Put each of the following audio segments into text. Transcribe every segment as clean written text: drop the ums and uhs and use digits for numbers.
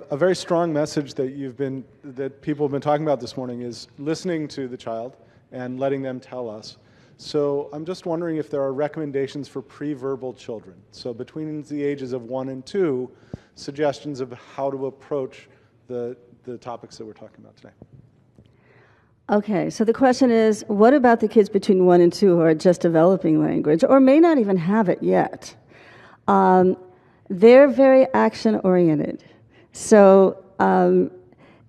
A very strong message that people have been talking about this morning is listening to the child and letting them tell us. So I'm just wondering if there are recommendations for pre-verbal children. So between the ages of 1 and 2, suggestions of how to approach the topics that we're talking about today. Okay, so the question is, what about the kids between 1 and 2 who are just developing language or may not even have it yet? They're very action-oriented. So, and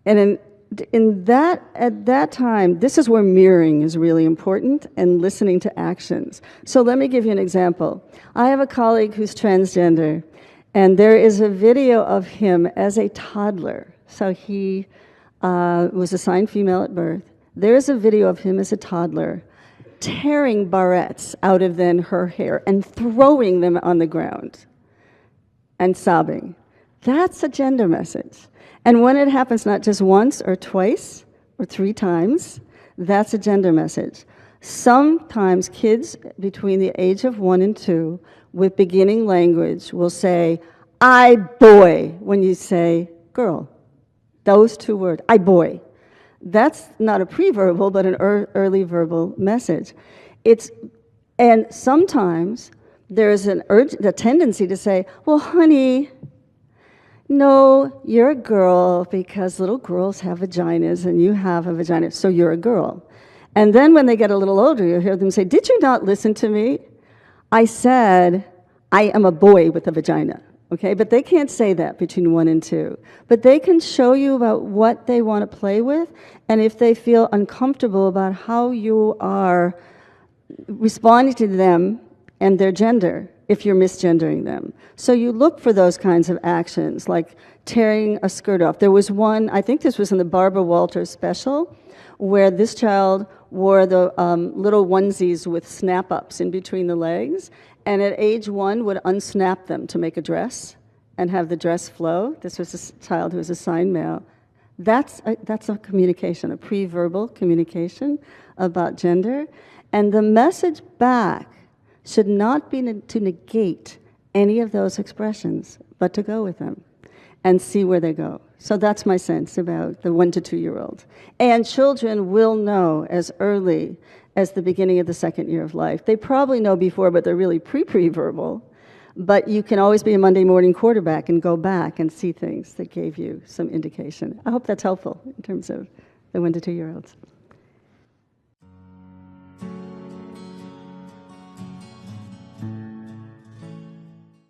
at that time, this is where mirroring is really important and listening to actions. So let me give you an example. I have a colleague who's transgender, and there is a video of him as a toddler. So he was assigned female at birth. There's a video of him as a toddler tearing barrettes out of then her hair and throwing them on the ground and sobbing. That's a gender message. And when it happens not just once or twice or 3 times, that's a gender message. Sometimes kids between the age of 1 and 2 with beginning language will say, I boy, when you say girl. Those 2 words, I boy. That's not a pre-verbal, but an early verbal message. And sometimes there's a tendency to say, well, honey, no, you're a girl because little girls have vaginas and you have a vagina, so you're a girl. And then when they get a little older, you'll hear them say, did you not listen to me? I said, I am a boy with a vagina. Okay, but they can't say that between 1 and 2. But they can show you about what they want to play with, and if they feel uncomfortable about how you are responding to them and their gender, if you're misgendering them. So you look for those kinds of actions, like tearing a skirt off. There was one, I think this was in the Barbara Walters special, where this child wore the little onesies with snap-ups in between the legs, and at age 1 would unsnap them to make a dress and have the dress flow. This was a child who was assigned male. That's a communication, a pre-verbal communication about gender. And the message back should not be to negate any of those expressions, but to go with them and see where they go. So that's my sense about the 1 to 2-year-olds. And children will know as early as the beginning of the 2nd year of life. They probably know before, but they're really pre-verbal. But you can always be a Monday morning quarterback and go back and see things that gave you some indication. I hope that's helpful in terms of the 1 to 2-year-olds.